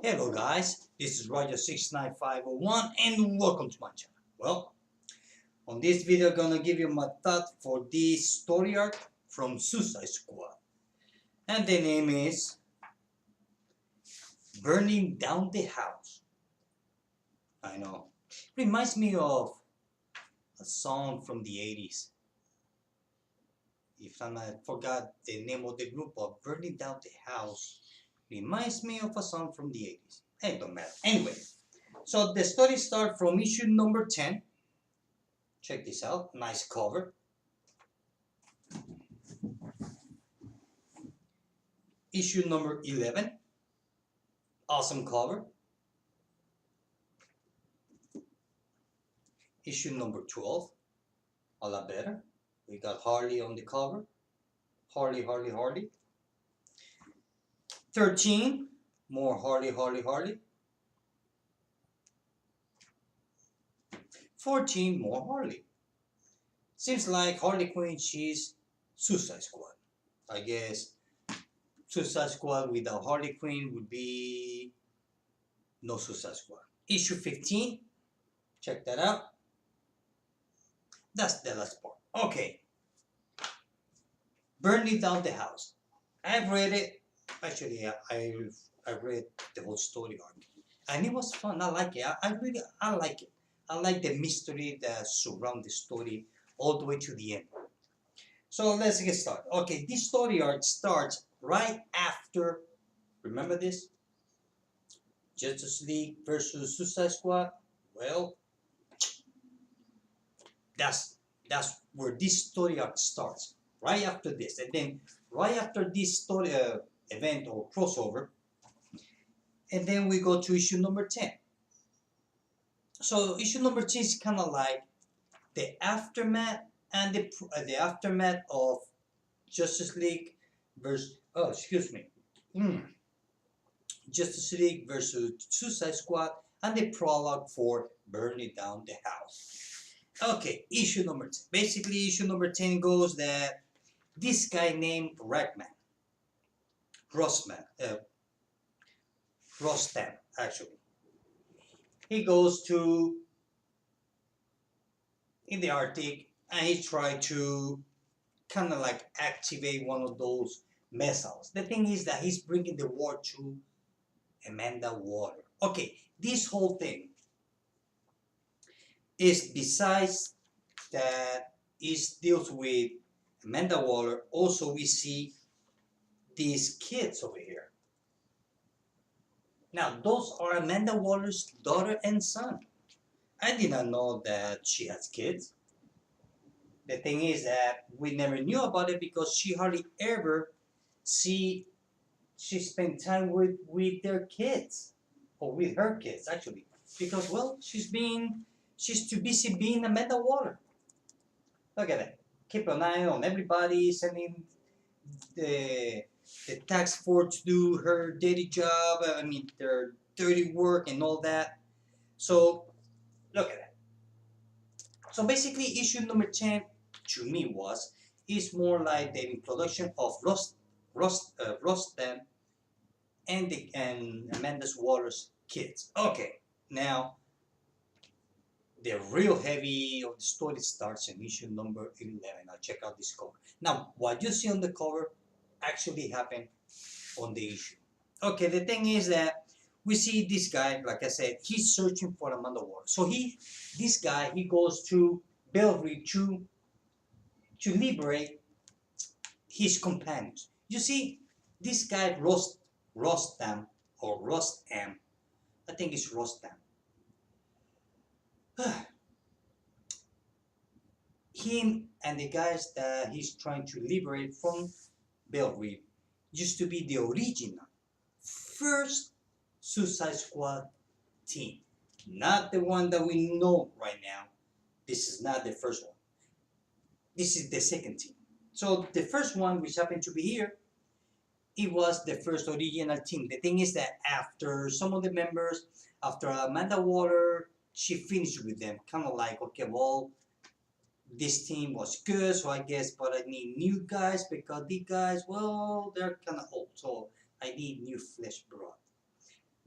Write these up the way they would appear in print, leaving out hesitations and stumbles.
Hello guys, this is Roger69501 and welcome to my channel. Well, on this video I'm gonna give you my thought for this story arc from Suicide Squad. And the name is Burning Down the House. I know. Reminds me of a song from the 80s. If I forgot the name of the group, of Burning Down the House. Reminds me of a song from the 80s. It don't matter. Anyway, so the story starts from issue number 10. Check this out, nice cover. Issue number 11, awesome cover. Issue number 12, a lot better. We got Harley on the cover. Harley. 13, more Harley. 14, more Harley. Seems like Harley Quinn, she's Suicide Squad. I guess Suicide Squad without Harley Quinn would be no Suicide Squad. Issue 15, check that out. That's the last part. Okay. Burning Down the House. I've read it. Actually, I read the whole story arc, and it was fun. I like it. I like it. I like the mystery that surrounds the story all the way to the end. So let's get started. Okay, this story arc starts right after. Remember this? Justice League versus Suicide Squad. Well, that's where this story arc starts. Right after this, and then right after this story event or crossover, and then we go to issue number 10. So issue number 10 is kind of like the aftermath and the aftermath of Justice League versus Justice League versus Suicide Squad, and the prologue for Burning Down the House. Okay, issue number 10. Basically, issue number 10 goes that this guy named Rostam, actually. He goes to in the Arctic and he tried to kind of like activate one of those missiles. The thing is that he's bringing the war to Amanda Waller. Okay, this whole thing is besides that it deals with Amanda Waller. Also, we see these kids over here. Now, those are Amanda Waller's daughter and son. I did not know that she has kids. The thing is that we never knew about it because she hardly ever see she spent time with their kids or with her kids actually because well she's too busy being Amanda Waller. Look at that. Keep an eye on everybody, sending the the task force to do her dirty job. I mean their dirty work and all that. So look at that. So basically, issue number 10 to me is more like the introduction of Rostam and Amanda Waller's kids. Okay, now the real heavy of the story starts in issue number 11. Now check out this cover. Now, what you see on the cover actually happened on the issue. Okay, the thing is that we see this guy, like I said, he's searching for Amanda Waller. So this guy, he goes to Belgrade to liberate his companions. You see, this guy Rostam or Rostam, I think it's Rostam. Him and the guys that he's trying to liberate from Belgrade used to be the original first Suicide Squad team, not the one that we know right now. This is not the first one. This is the second team. So the first one, which happened to be here, it was the first original team. The thing is that after some of the members, after Amanda Waller, she finished with them, kind of like, okay, well, this team was good, so I guess, but I need new guys because these guys, well, they're kind of old, so I need new flesh blood.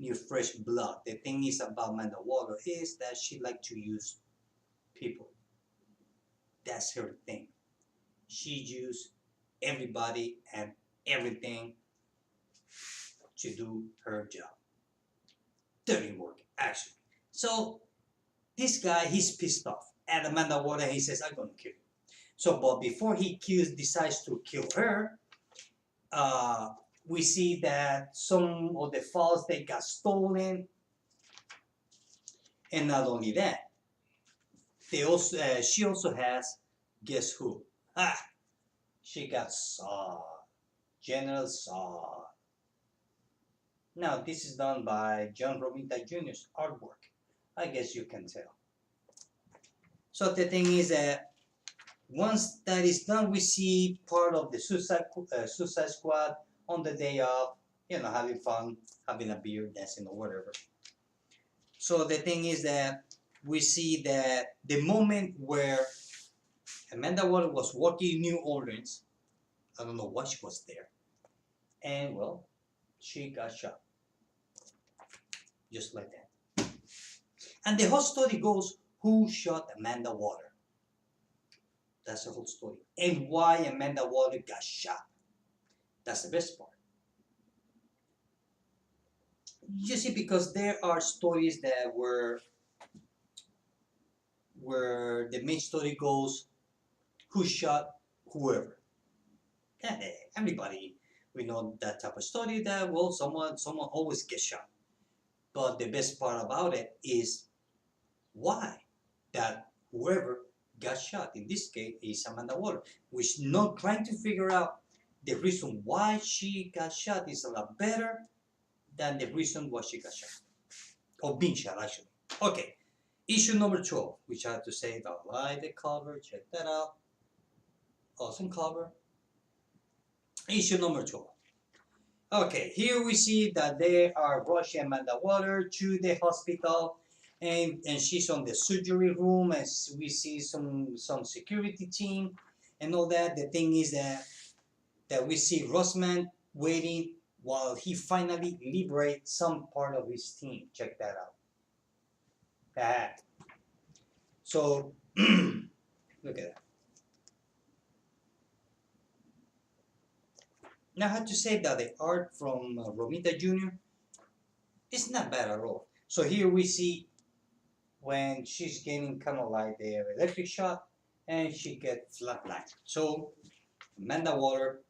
new fresh blood. The thing is about Amanda Waller is that she like to use people. That's her thing. She used everybody and everything to do her job. Dirty work, actually. So this guy, he's pissed off at Amanda Waller. He says, "I'm gonna kill you." So, but before he decides to kill her, we see that some of the files they got stolen, and not only that, they also she also has, guess who? Ah, she got Saw, General Saw. Now this is done by John Romita Jr.'s artwork. I guess you can tell. So the thing is that once that is done, we see part of the Suicide Squad on the day of, having fun, having a beer, dancing or whatever. So the thing is that we see that the moment where Amanda Waller was walking in New Orleans, I don't know why she was there, and well, she got shot, just like that. And the whole story goes, who shot Amanda Waller? That's the whole story. And why Amanda Waller got shot. That's the best part. You see, because there are stories that where the main story goes, who shot whoever. And everybody, we know that type of story that, well, someone always gets shot. But the best part about it is why that whoever got shot, in this case, is Amanda Waller. We're not trying to figure out the reason why she got shot is a lot better than the reason why she got shot. Or being shot, actually. Okay, issue number 12, which I have to say, I like the cover, check that out. Awesome cover. Issue number 12. Okay, here we see that they are rushing Amanda Waller to the hospital, and she's on the surgery room, and we see some security team and all that. The thing is that we see Rossman waiting while he finally liberates some part of his team. Check that out. So look at that. Now I have to say that the art from Romita Jr. is not bad at all. So here we see when she's getting kind of like the electric shock and she gets flatlined. So Amanda Waller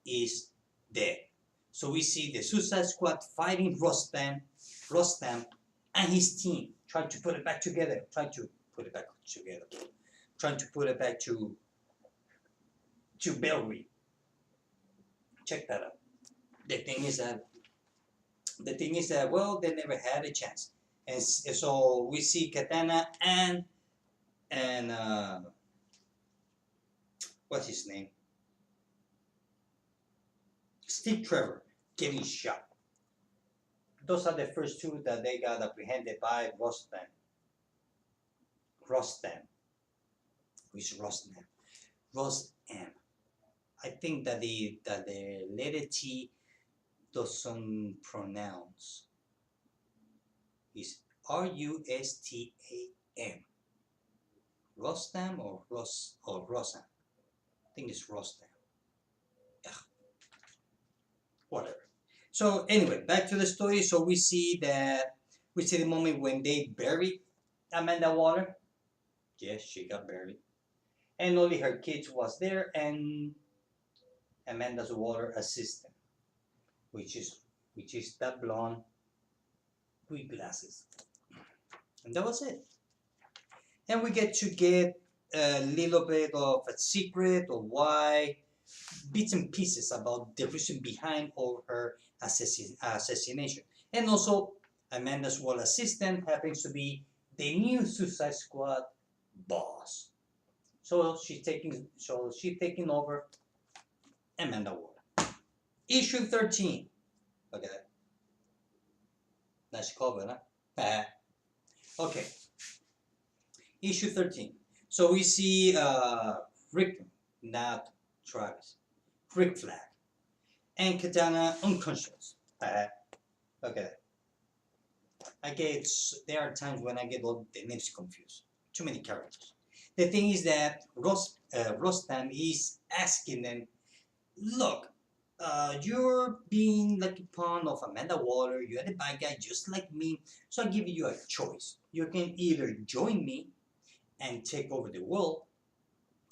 is dead. So we see the Suicide Squad fighting Rostam and his team, trying to put it back together, trying to put it back to Bellevue. Check that out. The thing is that well, they never had a chance, and so we see Katana and what's his name? Steve Trevor getting shot. Those are the first two that they got apprehended by Rostam. Who is Rostam? Rostam. I think that the letter T doesn't pronounce. It's Rustam. Rostam or Rosam. I think it's Rostam. Ugh. Whatever. So anyway, back to the story. So we see the moment when they buried Amanda Waller. Yes, she got buried, and only her kids was there and Amanda's Waller assistant, which is that blonde with glasses, and that was it. And we get a little bit of a secret of why, bits and pieces about the reason behind all her assassination, and also Amanda's Waller assistant happens to be the new Suicide Squad boss. So she's taking over Amanda Waller. Issue 13. Look at that. Nice cover, huh? Okay. Issue 13. So we see Rick, not Travis. Rick Flag. And Katana unconscious. Look at that. there are times when I get all the names confused. Too many characters. The thing is that Rostam is asking them, look, you're being like a pawn of Amanda Waller. You're the bad guy just like me. So I give you a choice. You can either join me and take over the world,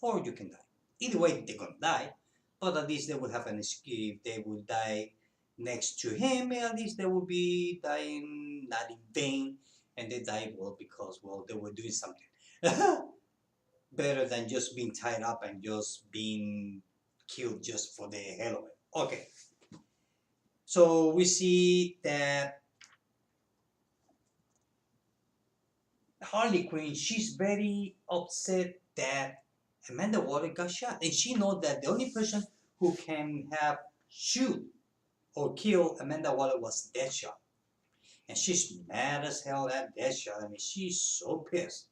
or you can die. Either way, they're gonna die. But at least they will have an escape. They will die next to him. At least they will be dying not in vain, and they died well because they were doing something better than just being tied up and just being killed just for the hell of it. Okay, so we see that Harley Quinn, she's very upset that Amanda Waller got shot, and she knows that the only person who can have shoot or kill Amanda Waller was Deadshot, and she's mad as hell at Deadshot. I mean, she's so pissed.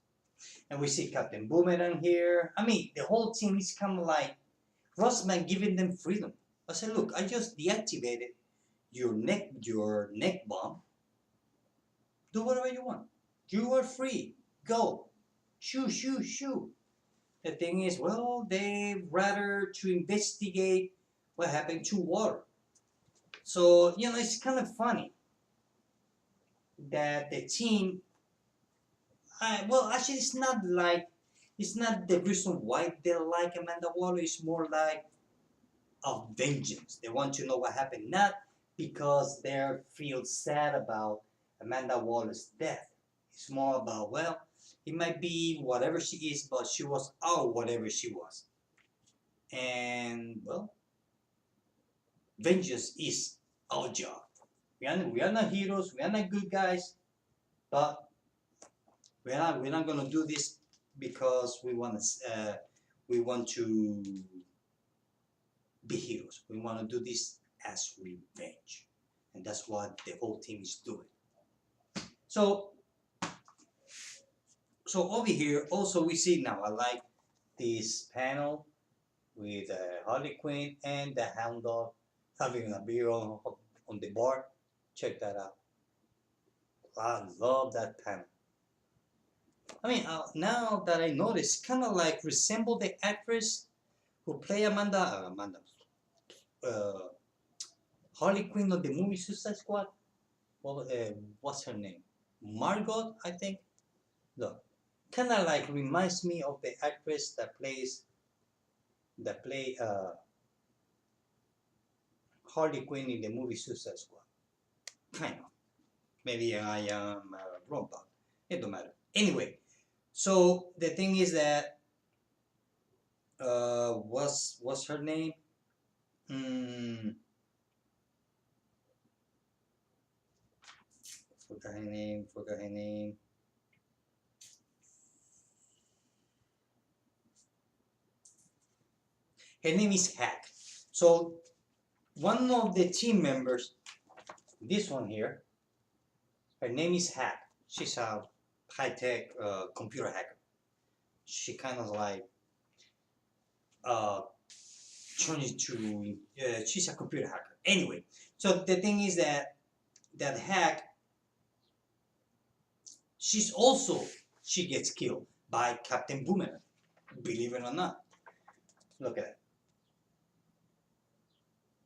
And we see Captain Boomerang here. I mean, the whole team is kind of like Rossman giving them freedom. I said, look, I just deactivated your neck bomb. Do whatever you want. You are free. Go. Shoo, shoo, shoo. The thing is, well, they rather to investigate what happened to Water. So, it's kind of funny that the team, well, actually, it's not the reason why they like Amanda Waller. It's more like of vengeance. They want to know what happened, not because they feel sad about Amanda Waller's death. It's more about, well, it might be whatever she is, but she was our whatever she was. And, well, vengeance is our job. We are not heroes, we are not good guys, but we're not gonna do this because we want to be heroes. We want to do this as revenge, and that's what the whole team is doing. So over here also we see now, I like this panel with Harley Quinn and the Hound Dog having a beer on the bar. Check that out. I love that panel. I mean, now that I notice, kind of like resemble the actress who played Harley Quinn on the movie Suicide Squad. Well, what's her name? Margot, I think. Look, kind of like reminds me of the actress that play Harley Quinn in the movie Suicide Squad. Kind of. Maybe I am wrong, but it don't matter. Anyway, so the thing is that what's her name? Forgot her name. Her name is Hack. So one of the team members, this one here, her name is Hack. She's a high-tech computer hacker. She kind of like turns into she's a computer hacker. Anyway, so the thing is that Hack, she gets killed by Captain Boomerang. Believe it or not. Look at it.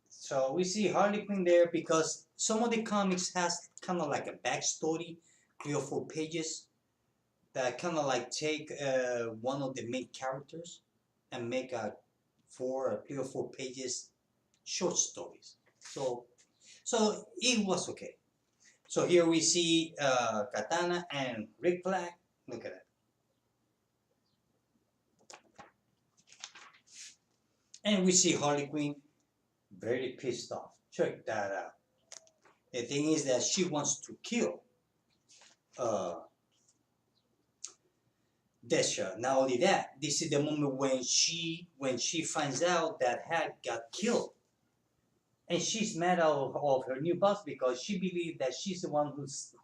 So we see Harley Quinn there because some of the comics has kind of like a backstory, 3 or 4 pages, that kind of like take one of the main characters and make a 3 or 4 pages short stories. So it was okay. So here we see Katana and Rick Flag. Look at it. And we see Harley Quinn very pissed off. Check that out. The thing is that she wants to kill Deadshot. Not only that, this is the moment when she finds out that Hack got killed. And she's mad of her new boss because she believes that she's the one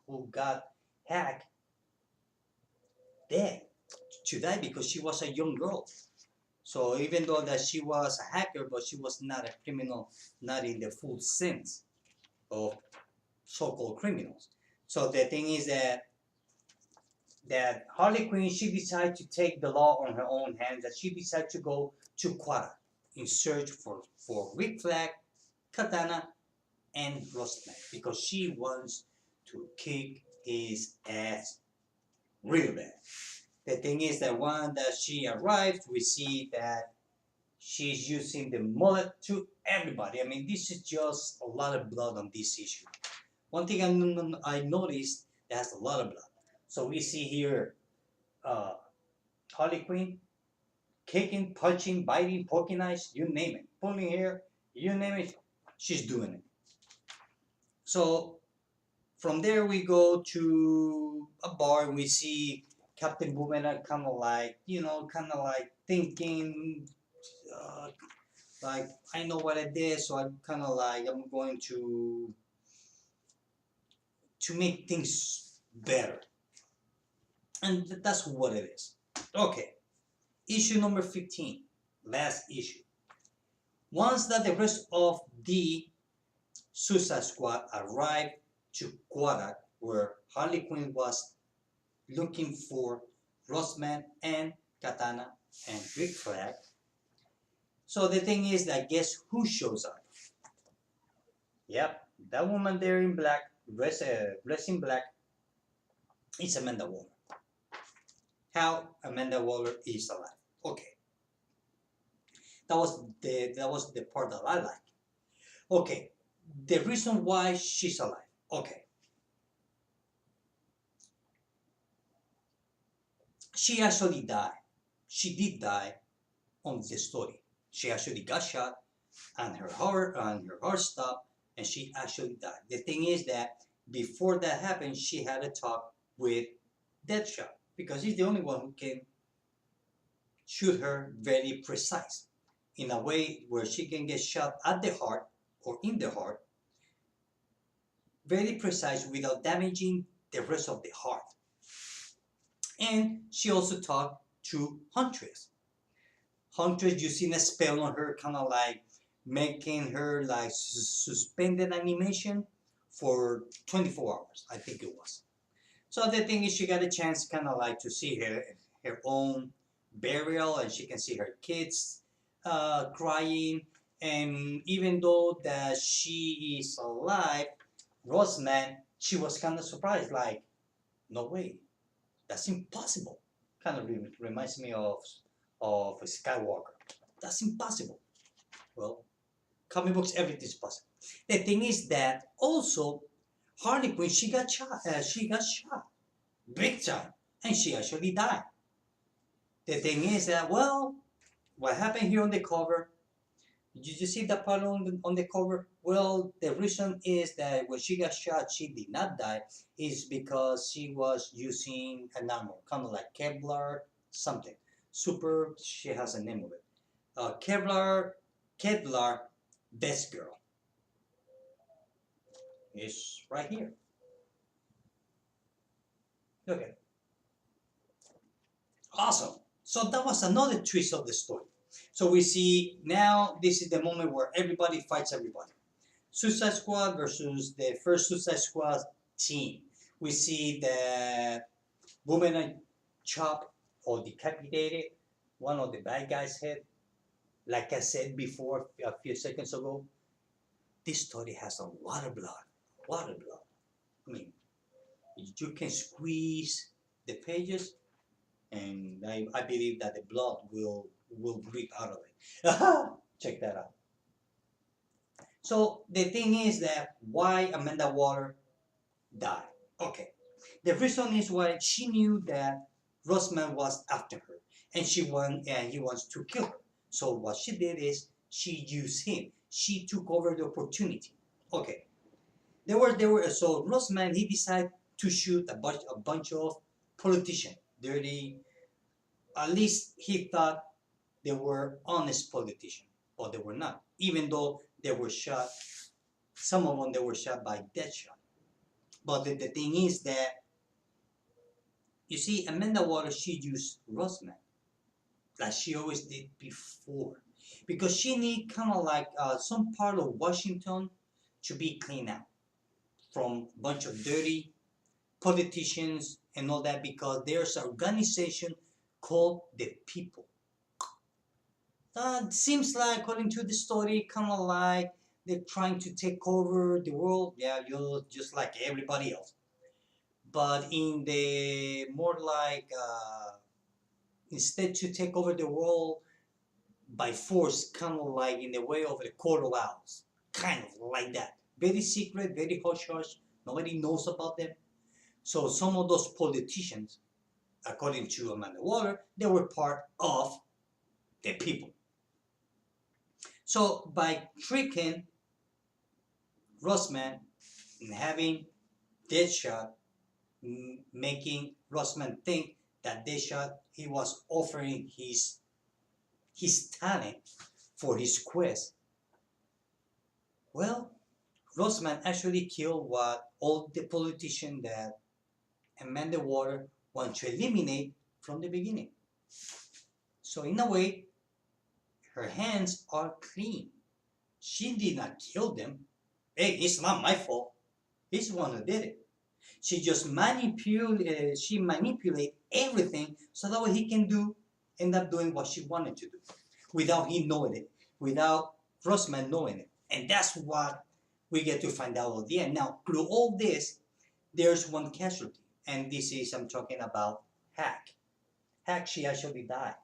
who got Hack dead to die because she was a young girl. So even though that she was a hacker, but she was not a criminal, not in the full sense of so-called criminals. So the thing is that Harley Quinn, she decided to take the law on her own hands, that she decided to go to Quara in search for Rick Flag, Katana, and Rostman because she wants to kick his ass real bad. The thing is that when that she arrives, we see that she's using the mullet to everybody. I mean, this is just a lot of blood on this issue. One thing I noticed, there's a lot of blood. So we see here uh, Harley Quinn kicking, punching, biting, poking eyes, you name it, pulling hair, you name it, she's doing it. So from there we go to a bar and we see Captain Boomerang kind of like, thinking, uh, like, I know what I did, so I'm kind of like, I'm going to make things better. And that's what it is. Okay, issue number 15, last issue. Once that the rest of the Suicide Squad arrived to Quadak, where Harley Quinn was looking for Rossman and Katana and Rick Flag. So the thing is that guess who shows up? Yep, that woman there in black, dressed in black, is Amanda Waller. How Amanda Waller is alive. Okay, that was the part that I like. Okay, the reason why she's alive. Okay, she actually died. She did die on the story. She actually got shot and her heart stopped and she actually died. The thing is that before that happened, she had a talk with Deadshot because he's the only one who can shoot her very precise in a way where she can get shot at the heart or in the heart very precise without damaging the rest of the heart. And she also talked to Huntress. Huntress using a spell on her, kind of like making her like suspended animation for 24 hours, I think it was. So the thing is, she got a chance kind of like to see her own burial, and she can see her kids crying. And even though that she is alive, Roseman, she was kind of surprised, like, no way, that's impossible. Kind of reminds me of Skywalker. That's impossible. Well, comic books, everything's possible. The thing is that also Harley Quinn, she got shot. She got shot big time, and she actually died. The thing is that, well, what happened here on the cover? Did you see that part on the cover? Well, the reason is that when she got shot, she did not die, is because she was using an armor, kind of like Kevlar something. Super, she has a name of it. Kevlar Best Girl is right here. Okay, awesome. So that was another twist of the story. So we see now this is the moment where everybody fights everybody. Suicide Squad versus the first Suicide Squad team. We see that Boomerang chop or decapitated one of the bad guys' head. Like I said before a few seconds ago, this story has a lot of blood. A lot of blood. I mean, you can squeeze the pages, and I believe that the blood will drip out of it. Check that out. So the thing is that why Amanda Waller died. Okay. The reason is why she knew that Rossman was after her and he wants to kill her. So what she did is she used him. She took over the opportunity. Okay. So Rossman, he decided to shoot a bunch of politicians. Dirty, at least he thought they were honest politicians, but they were not. Even though they were shot, some of them they were shot by Deadshot. But the thing is that you see, Amanda Waller, she used Roseman like she always did before, because she need kind of like some part of Washington to be cleaned out from a bunch of dirty politicians and all that, because there's an organization called the people. Seems like, according to the story, kind of like they're trying to take over the world. Yeah, you're just like everybody else. But in the more like, instead to take over the world by force, kind of like in the way of the court of owls, kind of like that. Very secret, very hush hush. Nobody knows about them. So some of those politicians, according to Amanda Waller, they were part of the people. So by tricking Rossman and having Deadshot, making Rossman think that Deadshot, he was offering his talent for his quest. Well, Rossman actually killed what all the politicians that Amanda Waller want to eliminate from the beginning. So in a way, her hands are clean. She did not kill them. Hey, it's not my fault. He's the one who did it. She just manipulate everything so that way he can end up doing what she wanted to do, without he knowing it, without Rossman knowing it. And that's what we get to find out at the end. Now, through all this, there's one casualty, and this is, I'm talking about Hack. Hack, she actually died.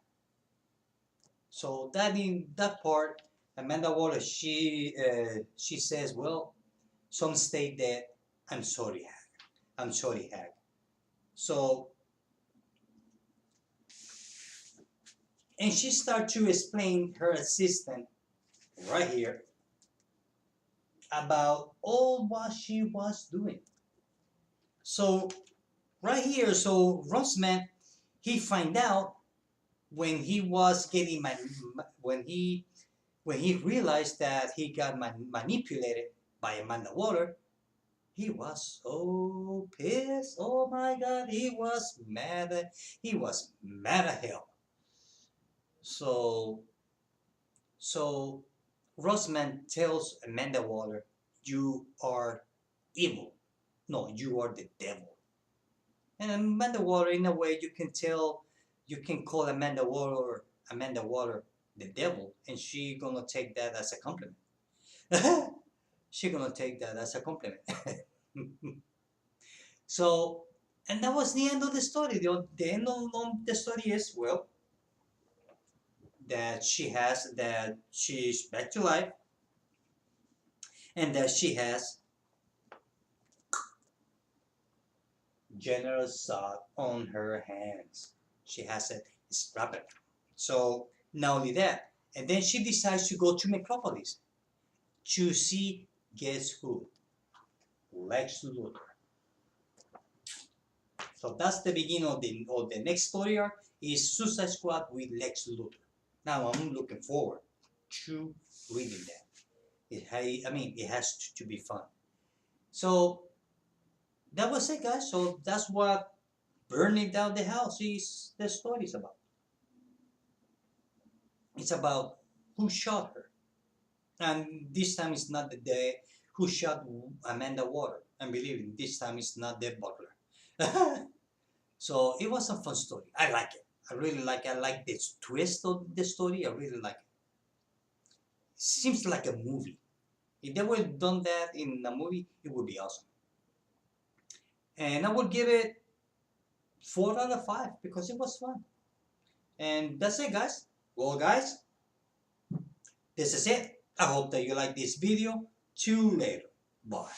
So that in that part, Amanda Waller, she says, well, some state that I'm sorry, Hack. I'm sorry, Hack. So, and she started to explain her assistant right here about all what she was doing. So right here, so Rossman, he find out when he was getting when he realized that he got manipulated by Amanda Waller. He was so pissed. Oh my God, he was mad. He was mad at hell. So Rossman tells Amanda Waller, "You are evil. No, you are the devil." And Amanda Waller, in a way, you can tell, you can call Amanda Waller the devil, and she gonna take that as a compliment. She gonna take that as a compliment. So, and that was the end of the story. The end of the story is, well, that she's back to life, and that she has General Zod on her hands. She has it strapped. So not only that, and then she decides to go to Metropolis to see, guess who? Lex Luthor. So that's the beginning of the next story arc, is Suicide Squad with Lex Luthor. Now I'm looking forward to reading that. It has to be fun. So that was it, guys. So that's what burning down the house is the story is about. It's about who shot her. And this time it's not the day who shot Amanda Waller. And believe me, this time it's not the butler. So it was a fun story. I like it. I really like it. I like this twist of the story. I really like it. Seems like a movie. If they would have done that in a movie, it would be awesome. And I would give it 4 out of 5 because it was fun. And that's it, guys. Well, guys, this is it. I hope that you like this video. See you later. Bye.